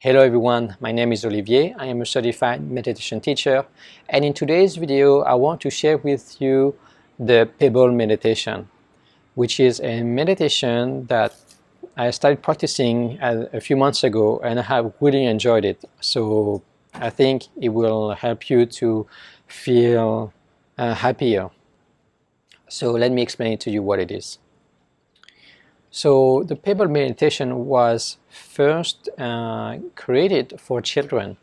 Hello everyone, my name is Olivier. I am a certified meditation teacher, and in today's video I want to share with you the Pebble Meditation, which is a meditation that I started practicing a few months ago and I have really enjoyed it. So I think it will help you to feel happier. So let me explain to you what it is. So the Pebble Meditation was first created for children.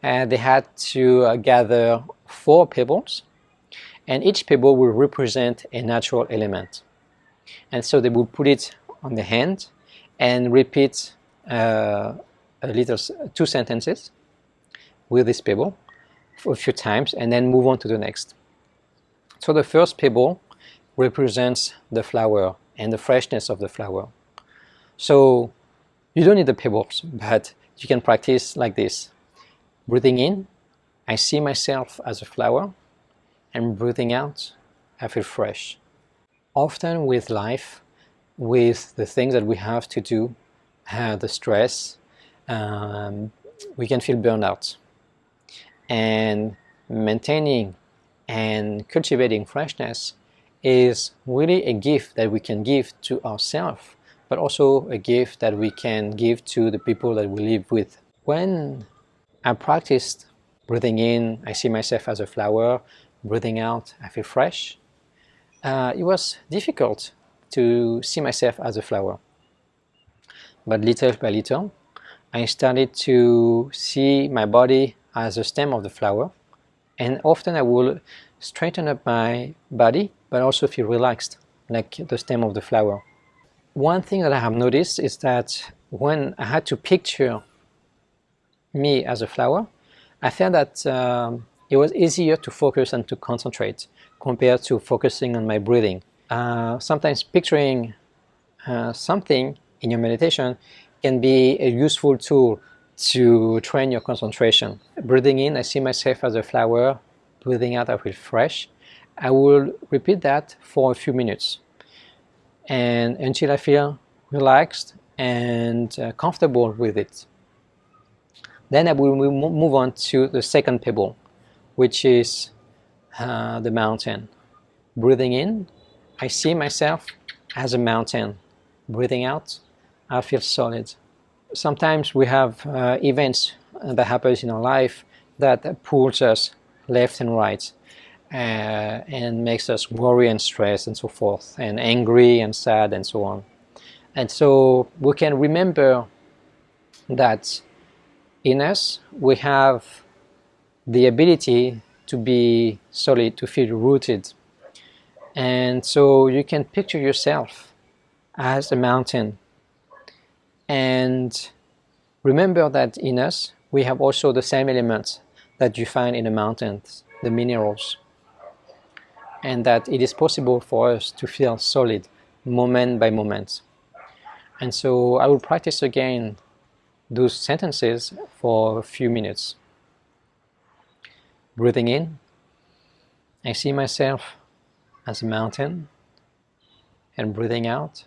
They had to gather 4 pebbles, and each pebble will represent a natural element. And so they will put it on the hand and repeat 2 sentences with this pebble for a few times and then move on to the next. So the first pebble represents the flower and the freshness of the flower. So you don't need the pebbles, but you can practice like this. Breathing in, I see myself as a flower, and breathing out, I feel fresh. Often with life, with the things that we have to do, the stress, we can feel burnout. And maintaining and cultivating freshness is really a gift that we can give to ourselves, but also a gift that we can give to the people that we live with. When I practiced breathing in, I see myself as a flower, breathing out, I feel fresh, it was difficult to see myself as a flower. But little by little, I started to see my body as a stem of the flower, and often I will straighten up my body, but also feel relaxed, like the stem of the flower. One thing that I have noticed is that when I had to picture me as a flower, I felt that it was easier to focus and to concentrate compared to focusing on my breathing. Sometimes picturing something in your meditation can be a useful tool to train your concentration. Breathing in, I see myself as a flower. Breathing out, I feel fresh. I will repeat that for a few minutes, and until I feel relaxed and comfortable with it. Then I will move on to the second pebble, which is the mountain. Breathing in, I see myself as a mountain. Breathing out, I feel solid. Sometimes we have events that happen in our life that pulls us left and right, and makes us worry and stress and so forth, and angry and sad and so on. And so we can remember that in us we have the ability to be solid, to feel rooted. And so you can picture yourself as a mountain, and remember that in us we have also the same elements that you find in the mountains, the minerals, and that it is possible for us to feel solid moment by moment. And so I will practice again those sentences for a few minutes. Breathing in, I see myself as a mountain, and breathing out,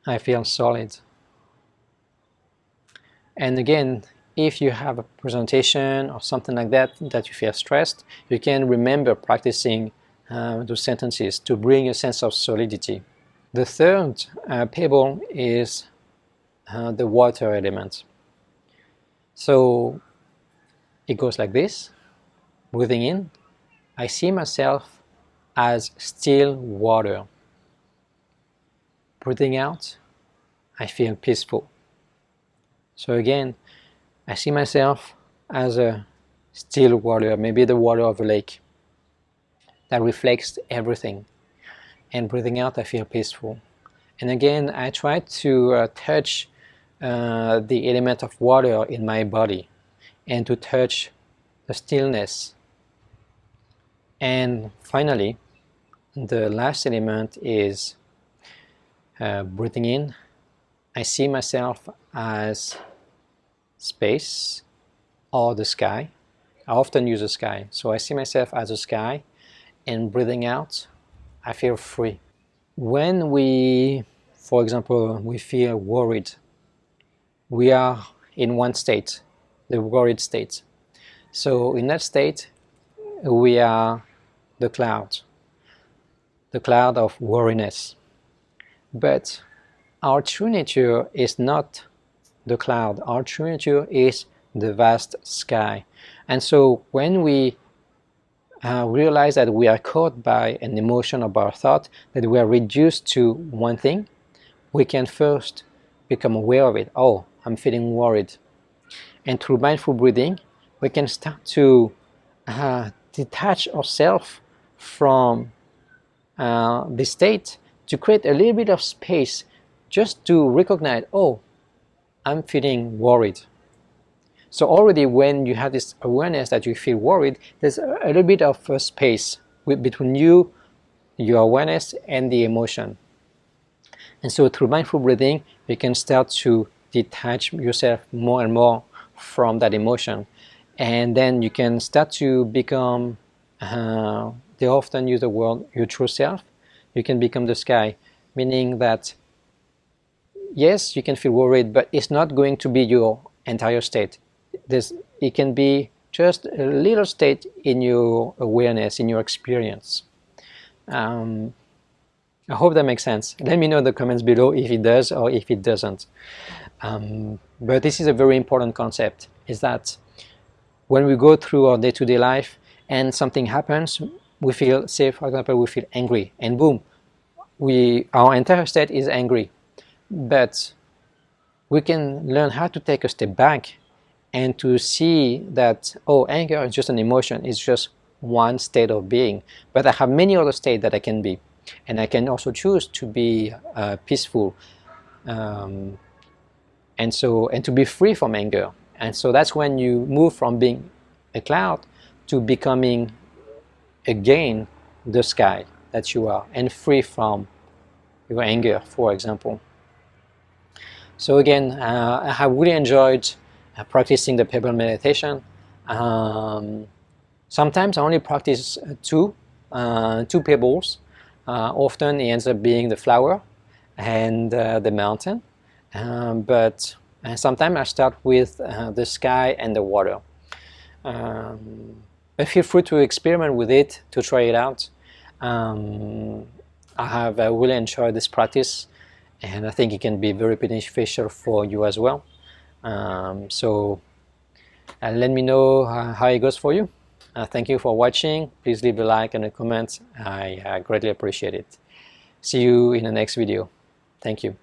I feel solid. And again, if you have a presentation or something like that you feel stressed, you can remember practicing those sentences to bring a sense of solidity. The third pebble is the water element. So it goes like this. Breathing in, I see myself as still water. Breathing out, I feel peaceful. So again, I see myself as a still water, maybe the water of a lake that reflects everything. And breathing out, I feel peaceful. And again, I try to touch the element of water in my body and to touch the stillness. And finally, the last element is breathing in. I see myself as space or the sky. I often use the sky, so I see myself as a sky, and breathing out, I feel free. When we, for example, we feel worried, we are in one state, the worried state. So in that state, we are the cloud of worriness. But our true nature is not the cloud. Our true nature is the vast sky. And so when we realize that we are caught by an emotion or by a thought, that we are reduced to one thing, we can first become aware of it. Oh, I'm feeling worried. And through mindful breathing, we can start to detach ourselves from the state, to create a little bit of space just to recognize, oh, I'm feeling worried. So already when you have this awareness that you feel worried, there's a little bit of a space between you, your awareness, and the emotion. And so through mindful breathing, you can start to detach yourself more and more from that emotion. And then you can start to become, they often use the word, your true self. You can become the sky, meaning that yes, you can feel worried, but it's not going to be your entire state. It can be just a little state in your awareness, in your experience. I hope that makes sense. Let me know in the comments below if it does or if it doesn't. But this is a very important concept, is that when we go through our day-to-day life and something happens, we feel, say for example, we feel angry, and boom, our entire state is angry. But we can learn how to take a step back and to see that, oh, anger is just an emotion, it's just one state of being, but I have many other states that I can be, and I can also choose to be peaceful, and to be free from anger. And so that's when you move from being a cloud to becoming again the sky that you are, and free from your anger, for example. So again, I have really enjoyed practicing the Pebble Meditation. Sometimes I only practice two pebbles. Often it ends up being the flower and the mountain. But sometimes I start with the sky and the water. But feel free to experiment with it, to try it out. I have really enjoyed this practice, and I think it can be very beneficial for you as well. So let me know how it goes for you. Thank you for watching. Please leave a like and a comment. I greatly appreciate it. See you in the next video. Thank you.